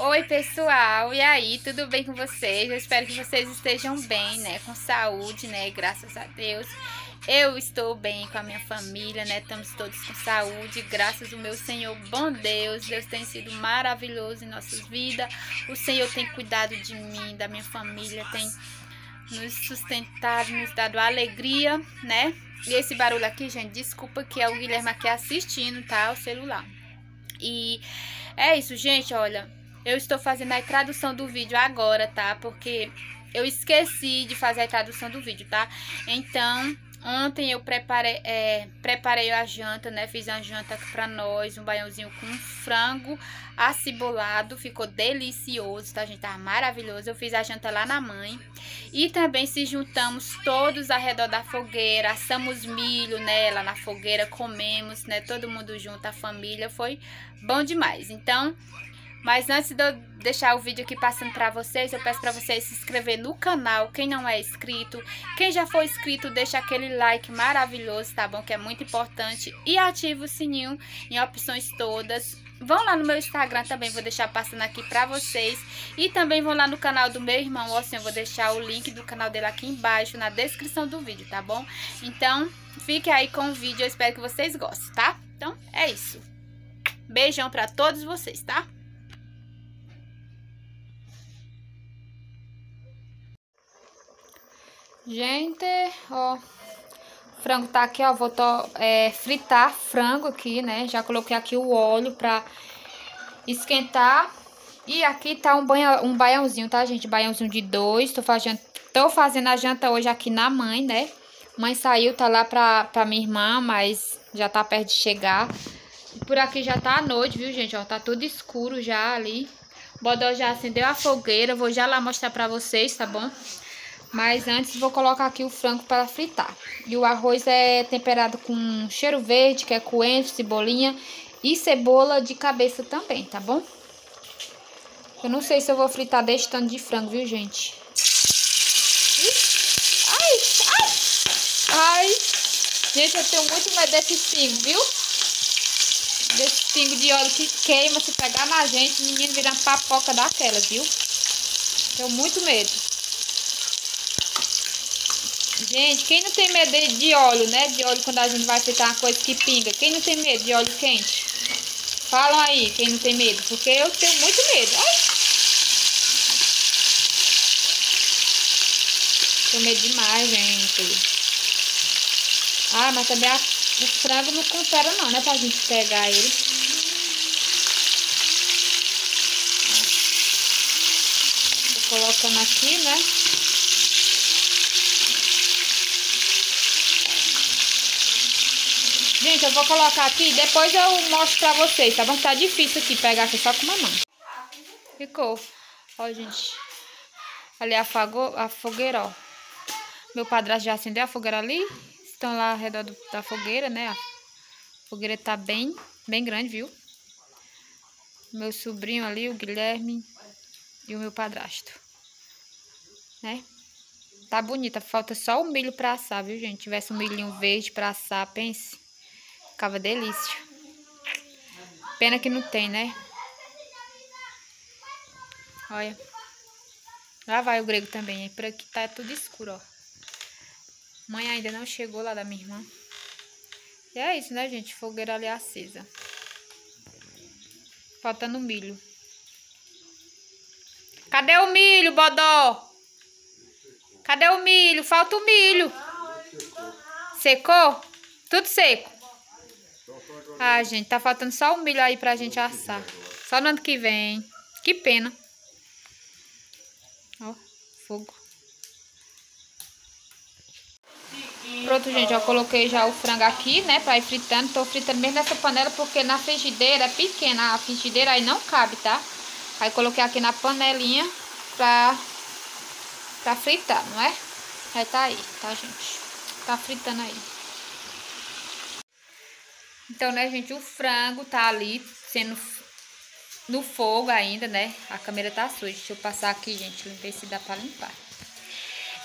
Oi, pessoal, e aí, tudo bem com vocês? Eu espero que vocês estejam bem, né? Com saúde, né? Graças a Deus. Eu estou bem com a minha família, né? Estamos todos com saúde, graças ao meu Senhor, bom Deus. Deus tem sido maravilhoso em nossas vidas. O Senhor tem cuidado de mim, da minha família, tem nos sustentado, nos dado alegria, né? E esse barulho aqui, gente, desculpa que é o Guilherme aqui assistindo, tá? O celular. E é isso, gente, olha, eu estou fazendo a tradução do vídeo agora, tá? Porque eu esqueci de fazer a tradução do vídeo, tá? Então, ontem eu preparei a janta, né? Fiz uma janta pra nós, um baiãozinho com frango acebolado, ficou delicioso, tá, gente? Tá maravilhoso. Eu fiz a janta lá na mãe. E também se juntamos todos ao redor da fogueira, assamos milho, né, lá na fogueira, comemos, né, todo mundo junto, a família, foi bom demais. Então, mas antes de eu deixar o vídeo aqui passando pra vocês, eu peço pra vocês se inscrever no canal, quem não é inscrito. Quem já for inscrito, deixa aquele like maravilhoso, tá bom? Que é muito importante. E ativa o sininho em opções todas. Vão lá no meu Instagram também, vou deixar passando aqui pra vocês. E também vão lá no canal do meu irmão, assim, eu vou deixar o link do canal dele aqui embaixo, na descrição do vídeo, tá bom? Então, fique aí com o vídeo, eu espero que vocês gostem, tá? Então, é isso. Beijão pra todos vocês, tá? Gente, ó, o frango tá aqui, ó, vou fritar frango aqui, né? Já coloquei aqui o óleo pra esquentar. E aqui tá um baiãozinho, tá, gente? Baiãozinho de 2, tô fazendo a janta hoje aqui na mãe, né? Mãe saiu, tá lá pra minha irmã, mas já tá perto de chegar. Por aqui já tá à noite, viu, gente? Ó, tá tudo escuro já ali. O Bodó já acendeu a fogueira, vou já lá mostrar pra vocês, tá bom? Mas antes vou colocar aqui o frango para fritar. E o arroz é temperado com cheiro verde, que é coentro, cebolinha e cebola de cabeça também, tá bom? Eu não sei se eu vou fritar desse tanto de frango, viu, gente? Ai, ai, ai. Gente, eu tenho muito medo desse pingo, viu? Desse pingo de óleo que queima, se pegar na gente, o menino vira uma papoca daquela, viu? Tenho muito medo. Gente, quem não tem medo de óleo, né? De óleo quando a gente vai fritar uma coisa que pinga. Quem não tem medo de óleo quente? Falam aí, quem não tem medo. Porque eu tenho muito medo. Ai! Tenho medo demais, gente. Ah, mas também o frango não compara não, né? Pra gente pegar ele. Tô colocando aqui, né? Gente, eu vou colocar aqui, depois eu mostro pra vocês, tá bom? Tá difícil aqui pegar aqui só com uma mão. Ficou. Ó, gente. Ali a fogueira, ó. Meu padrasto já acendeu a fogueira ali. Estão lá ao redor da fogueira, né? A fogueira tá bem grande, viu? Meu sobrinho ali, o Guilherme e o meu padrasto, né? Tá bonita, falta só o milho pra assar, viu, gente? Se tivesse um milhinho verde pra assar, pense. Ficava delícia. Pena que não tem, né? Olha. Lá vai o grego também. Aí por aqui tá tudo escuro, ó. Mãe ainda não chegou lá da minha irmã. E é isso, né, gente? Fogueira ali acesa. Faltando milho. Cadê o milho, Bodó? Cadê o milho? Falta o milho. Secou? Tudo seco. Ah, gente, tá faltando só o milho aí pra gente assar. Só no ano que vem. Que pena. Ó, fogo. Pronto, gente, eu coloquei já o frango aqui, né, pra ir fritando. Tô fritando mesmo nessa panela porque na frigideira é pequena. A frigideira aí não cabe, tá? Aí coloquei aqui na panelinha pra fritar, não é? Aí tá aí, tá, gente? Tá fritando aí. Então, né, gente, o frango tá ali sendo no fogo ainda, né? A câmera tá suja. Deixa eu passar aqui, gente, ver se dá pra limpar.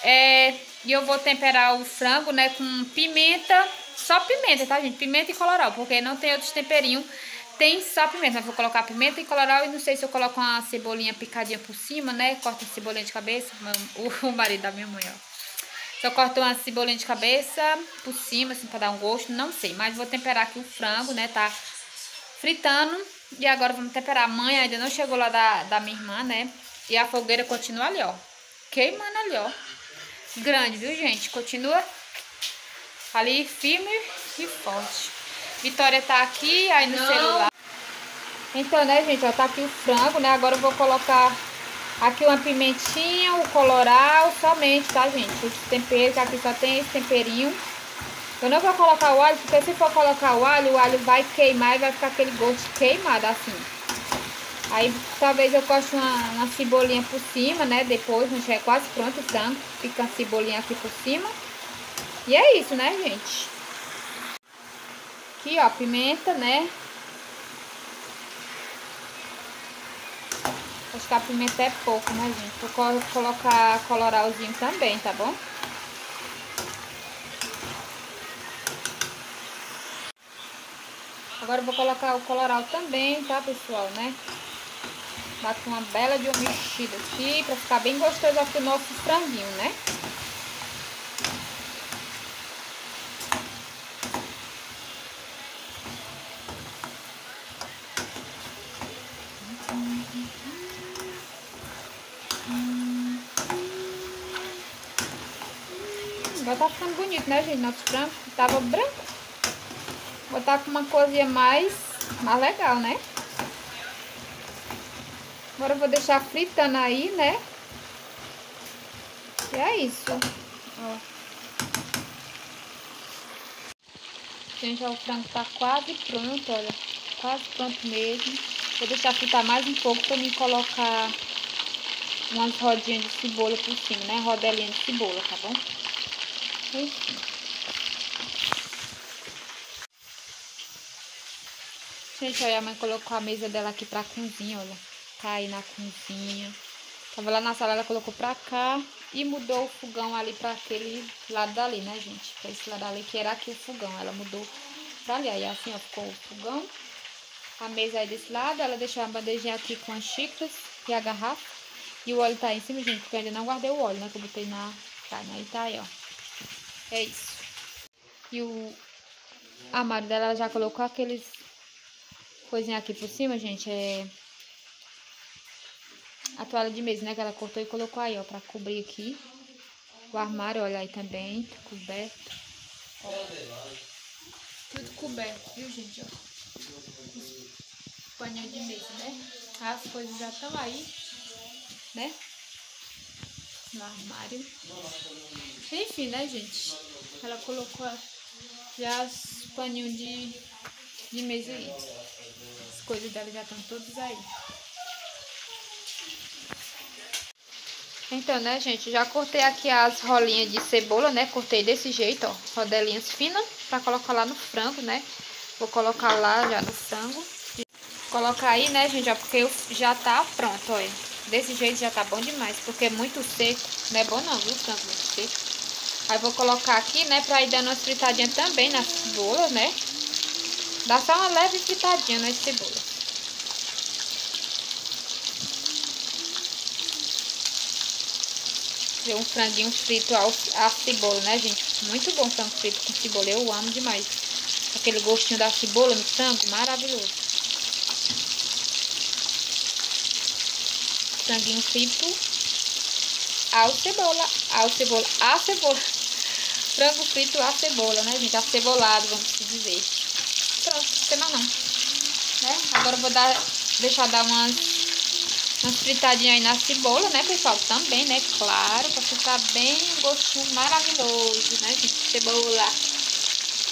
E eu vou temperar o frango, né, com pimenta, só pimenta, tá, gente? Pimenta e colorau, porque não tem outros temperinhos tem só pimenta, mas vou colocar pimenta e colorau. E não sei se eu coloco uma cebolinha picadinha por cima, né? Corta a cebolinha de cabeça. O marido da minha mãe, ó. Se eu corto uma cebolinha de cabeça por cima, assim, pra dar um gosto, não sei. Mas vou temperar aqui o frango, né? Tá fritando. E agora vamos temperar. A mãe ainda não chegou lá da minha irmã, né? E a fogueira continua ali, ó. Queimando ali, ó. Grande, viu, gente? Continua ali firme e forte. Vitória tá aqui, aí no celular. Então, né, gente, ó, tá aqui o frango, né? Agora eu vou colocar aqui uma pimentinha, o colorau, somente, tá, gente? Esse tempero, que aqui só tem esse temperinho. Eu não vou colocar o alho, porque se for colocar o alho vai queimar e vai ficar aquele gosto queimado, assim. Aí, talvez eu corte uma cebolinha por cima, né? Depois, quando estiver quase pronto o frango, fica a cebolinha aqui por cima. E é isso, né, gente? Aqui, ó, pimenta, né? Acho que a pimenta é pouco, né, gente? Vou colocar colorauzinho também, tá bom? Agora eu vou colocar o colorau também, tá, pessoal, né? Bate uma bela de uma mexida aqui, pra ficar bem gostoso aqui o nosso franguinho, né? Agora tá ficando bonito, né, gente? Nosso frango tava branco. Vou botar com uma corzinha mais legal, né? Agora eu vou deixar fritando aí, né? E é isso. Ó. Gente, ó, o frango tá quase pronto, olha. Quase pronto mesmo. Vou deixar fritar mais um pouco pra mim colocar umas rodinhas de cebola por cima, né? Rodelinha de cebola, tá bom? Enfim. Gente, olha, a mãe colocou a mesa dela aqui pra cozinha, olha. Tá aí na cozinha. Tava lá na sala, ela colocou pra cá e mudou o fogão ali pra aquele lado dali, né, gente? Pra esse lado ali, que era aqui o fogão. Ela mudou pra ali. Aí assim, ó, ficou o fogão. A mesa aí desse lado, ela deixou a bandejinha aqui com as xícaras e a garrafa. E o óleo tá aí em cima, gente, porque eu ainda não guardei o óleo, né, que eu botei na carne. Aí tá aí, ó. É isso. E o armário dela, ela já colocou aqueles coisinha aqui por cima, gente, é a toalha de mesa, né, que ela cortou e colocou aí, ó, pra cobrir aqui o armário, olha aí também, tá coberto, ó, tudo coberto, viu, gente, ó, paninho de mesa, né, as coisas já estão aí, né, no armário, enfim, né, gente, ela colocou já os paninhos de mesa aí, as coisas dela já estão todas aí. Então, né, gente, já cortei aqui as rolinhas de cebola, né, cortei desse jeito, ó, rodelinhas finas, pra colocar lá no frango, né, vou colocar lá já no frango, colocar aí, né, gente, ó, porque já tá pronto, olha, desse jeito já tá bom demais, porque muito seco, não é bom não, viu, frango muito seco. Aí vou colocar aqui, né, pra ir dando uma fritadinha também na cebola, né, dá só uma leve fritadinha na cebola. Um franguinho frito à cebola, né, gente? Muito bom frango frito com cebola, eu amo demais. Aquele gostinho da cebola no frango, maravilhoso. Franguinho frito à cebola. Frango frito à cebola, né, gente? Acebolado, vamos dizer. Pronto, não tem mais não. Né? Agora eu vou deixar dar umas fritadinhas aí na cebola, né, pessoal? Também, né? Claro, pra ficar bem um gostinho maravilhoso, né, gente? Cebola.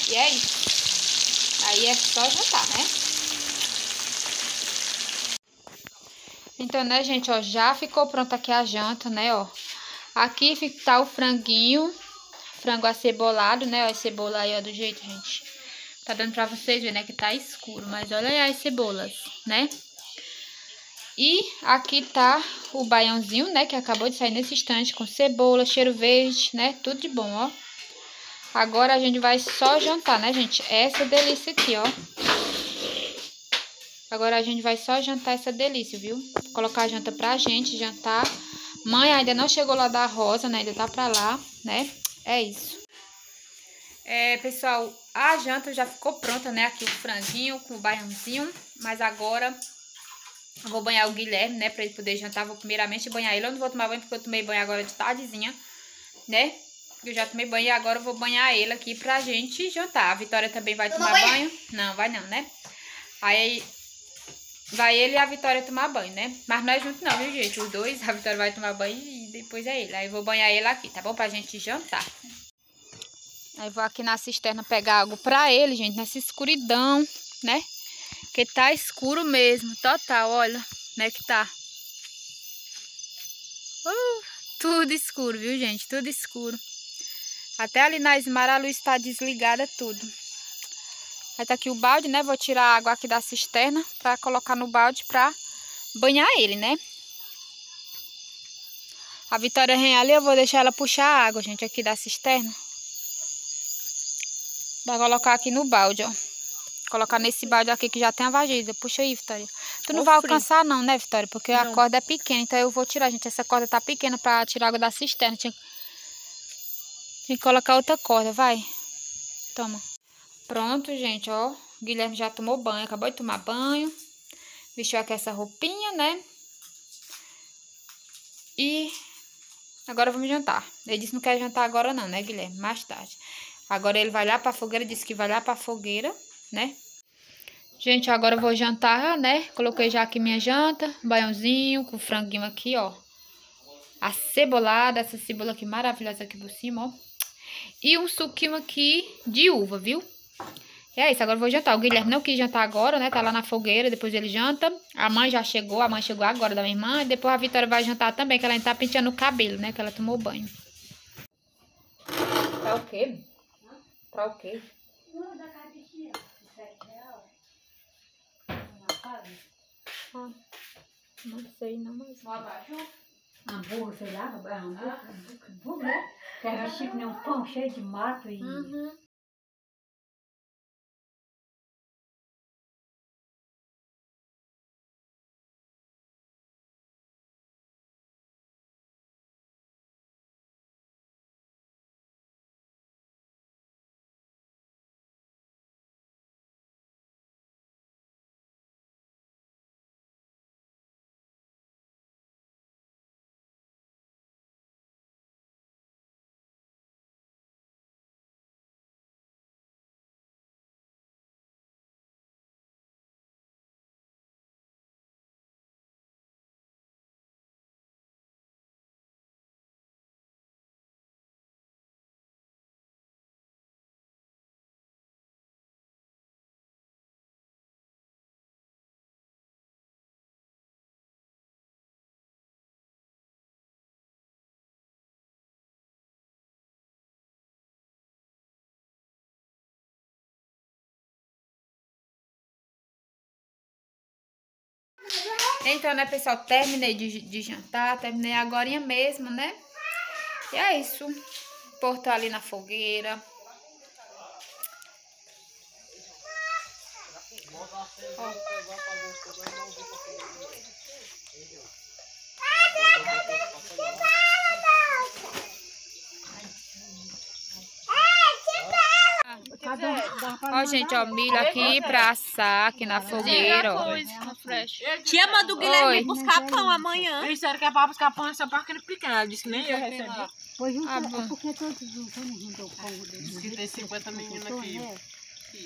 E é isso. Aí é só jantar, né? Então, né, gente, ó, já ficou pronta aqui a janta, né, ó. Aqui tá o franguinho, frango acebolado, né, ó, a cebola aí, ó, do jeito, gente. Tá dando pra vocês verem, né, que tá escuro, mas olha aí as cebolas, né? E aqui tá o baiãozinho, né, que acabou de sair nesse instante, com cebola, cheiro verde, né, tudo de bom, ó. Agora a gente vai só jantar, né, gente? Essa delícia aqui, ó. Agora a gente vai só jantar essa delícia, viu? Vou colocar a janta pra gente jantar. Mãe ainda não chegou lá da roça, né? Ainda tá pra lá, né? É isso. Pessoal, a janta já ficou pronta, né? Aqui o franguinho com o baiãozinho. Mas agora eu vou banhar o Guilherme, né? Pra ele poder jantar. Vou primeiramente banhar ele. Eu não vou tomar banho porque eu tomei banho agora de tardezinha, né? Eu já tomei banho e agora eu vou banhar ele aqui pra gente jantar. A Vitória também vai tomar banho. Não, vai não, né? Aí vai ele e a Vitória tomar banho, né? Mas não é junto não, viu, gente? Os dois, a Vitória vai tomar banho e depois é ele. Aí eu vou banhar ele aqui, tá bom? Pra gente jantar. Aí vou aqui na cisterna pegar água pra ele, gente, nessa escuridão, né? Porque tá escuro mesmo, total, olha, né, que tá. Tudo escuro, viu, gente? Tudo escuro. Até ali na Ismara a luz tá desligada, tudo. Aí tá aqui o balde, né? Vou tirar a água aqui da cisterna pra colocar no balde pra banhar ele, né? A Vitória vem ali, eu vou deixar ela puxar a água, gente, aqui da cisterna. Vai colocar aqui no balde, ó. Colocar nesse balde aqui que já tem a vasilha. Puxa aí, Vitória. Tu não vai alcançar não, né, Vitória? Porque a corda é pequena, então eu vou tirar, gente. Essa corda tá pequena pra tirar água da cisterna. Tinha que colocar outra corda, vai. Toma. Pronto, gente, ó. O Guilherme já tomou banho, acabou de tomar banho. Vestiu aqui essa roupinha, né? E agora vamos jantar. Ele disse que não quer jantar agora não, né, Guilherme? Mais tarde. Agora ele vai lá pra fogueira, disse que vai lá pra fogueira, né? Gente, agora eu vou jantar, né? Coloquei já aqui minha janta, baiãozinho com franguinho aqui, ó. Acebolada, essa cebola aqui maravilhosa aqui por cima, ó. E um suquinho aqui de uva, viu? E é isso, agora eu vou jantar. O Guilherme não quis jantar agora, né? Tá lá na fogueira, depois ele janta. A mãe já chegou, a mãe chegou agora da minha irmã. E depois a Vitória vai jantar também, que ela ainda tá penteando o cabelo, né? Que ela tomou banho. Pra o quê? Pra o quê? Não sei, não, mas... Hambúrguer, sei lá, hambúrguer, né? Quer vestir que nem um pão cheio de mato e... Então, né, pessoal, terminei de jantar, terminei agorinha mesmo, né? E é isso. Porto ali na fogueira. Ó. Ó, gente, ó, milho aqui pra assar aqui na fogueira, ó. Tia, manda o Guilherme Oi. buscar pão amanhã. Eles disseram que é pra buscar pão nessa barca pequena. Ela disse que nem eu recebi. Pois Ah, bom. é porque todos juntam o pão Diz que tem 50 meninos aqui.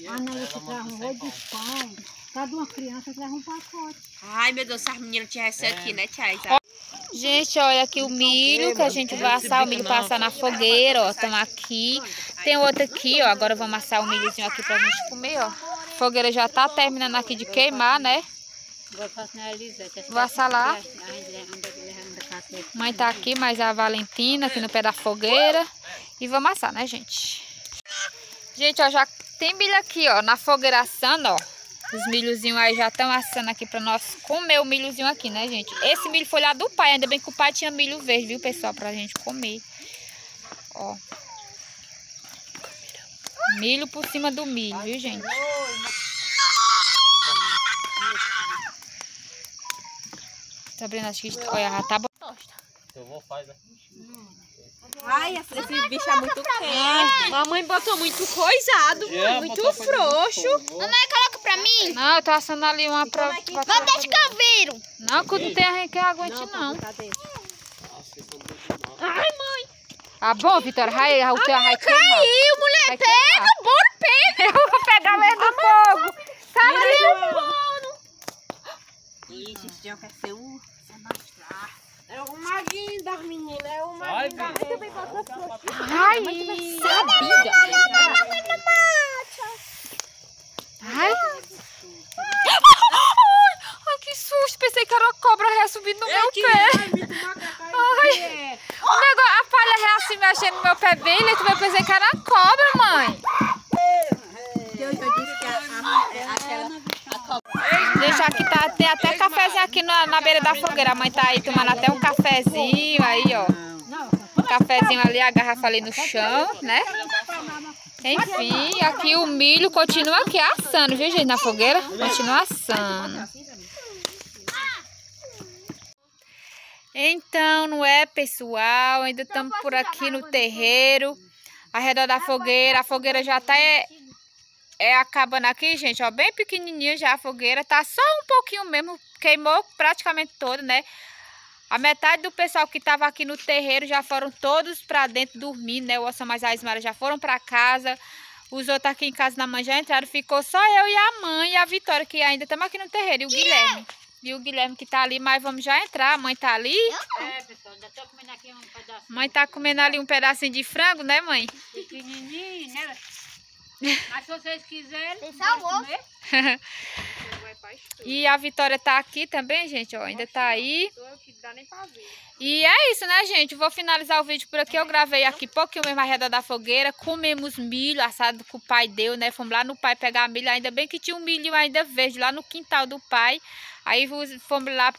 Ah, não, você traz um rolo de pão. Cada uma criança traz um pacote. Ai, meu Deus, essas meninas tinham essa aqui, né, tia? Gente, olha aqui o milho que a gente vai assar, o milho pra assar na fogueira, ó. Estamos aqui. Tem outro aqui, ó. Agora vamos assar o milhozinho aqui pra gente comer, ó. A fogueira já tá terminando aqui de queimar, né? Vou assar lá. Mãe tá aqui, mas a Valentina aqui no pé da fogueira. E vamos assar, né, gente? Gente, ó, já tem milho aqui, ó, na fogueira assando, ó. Os milhozinhos aí já estão assando aqui pra nós comer o milhozinho aqui, né, gente? Esse milho foi lá do pai, ainda bem que o pai tinha milho verde, viu, pessoal? Pra gente comer. Ó. Milho por cima do milho, viu, gente? Sabrina, acho que... Olha, já tá bom. Eu vou fazer. Ai, esse bicho é muito quente. Mamãe botou muito coisado, muito frouxo. Mamãe, coloca pra mim. Não, eu tô assando ali uma pra... Não deixa que eu viro. Não, que não tem a que aguente, não. Ai, mãe. Ah, bom, Vitória, o teu vai queimar. Caiu, mulher. Pega, bora, pega. Eu vou pegar mesmo do fogo. Sabe ali o Ixi, esse João quer ser um... É o maguinho das meninas, é o Vai, maguinho das meninas. Ai, Sabida. ai. Ai, que susto. Pensei que era uma cobra resubindo no meu pé. Ai, o negócio, a palha se mexendo no meu pé bem, e tu vai pensar que era uma cobra, mãe. Eu já disse que a cobra... Deixa aqui, tem até cafezinho aqui na beira da fogueira. A mãe tá aí tomando até um cafezinho aí, ó. Um cafezinho ali, a garrafa ali no chão, né? Enfim, aqui o milho continua aqui assando, viu, gente? Na fogueira, continua assando. Então, não é, pessoal? Ainda estamos por aqui no terreiro, ao redor da fogueira. A fogueira já tá acabando aqui, gente, ó, bem pequenininha já a fogueira. Tá só um pouquinho mesmo, queimou praticamente todo, né? A metade do pessoal que tava aqui no terreiro já foram todos pra dentro dormir, né? O Osama e a Ismara já foram pra casa. Os outros aqui em casa na mãe já entraram. Ficou só eu e a mãe e a Vitória, que ainda estamos aqui no terreiro. E o Guilherme. E o Guilherme que tá ali, mas vamos já entrar. A mãe tá ali. É, pessoal, ainda tô comendo aqui um pedacinho. Mãe tá comendo ali um pedacinho de frango, né, mãe? Pequenininho, né? Mas se vocês quiserem, Tem pode sabor. comer. E a Vitória tá aqui também, gente, ó. Ainda tá aí. E é isso, né, gente? Vou finalizar o vídeo por aqui. Eu gravei aqui pouquinho mesmo a reda da fogueira. Comemos milho assado que o pai deu, né? Fomos lá no pai pegar milho. Ainda bem que tinha um milho ainda verde lá no quintal do pai. Aí fomos lá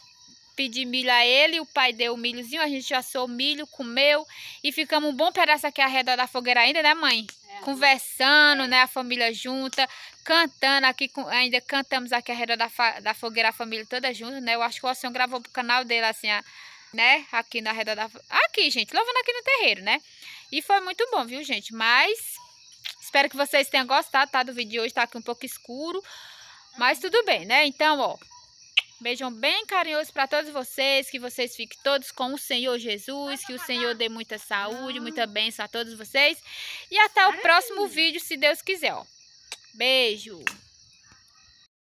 pedir milho a ele. O pai deu o milhozinho. A gente assou o milho, comeu. E ficamos um bom pedaço aqui ao redor da fogueira ainda, né, mãe? Conversando, né? A família junta, cantando aqui, ainda cantamos aqui ao redor da fogueira, a família toda junta, né? Eu acho que o Oceano gravou pro canal dele, assim, né? Aqui na redor da... Aqui, gente, louvando aqui no terreiro, né? E foi muito bom, viu, gente? Mas espero que vocês tenham gostado, tá? Do vídeo de hoje, tá aqui um pouco escuro, mas tudo bem, né? Então, ó, beijão bem carinhoso para todos vocês, que vocês fiquem todos com o Senhor Jesus, que o Senhor dê muita saúde, muita bênção a todos vocês. E até o próximo vídeo, se Deus quiser, ó. Beijo!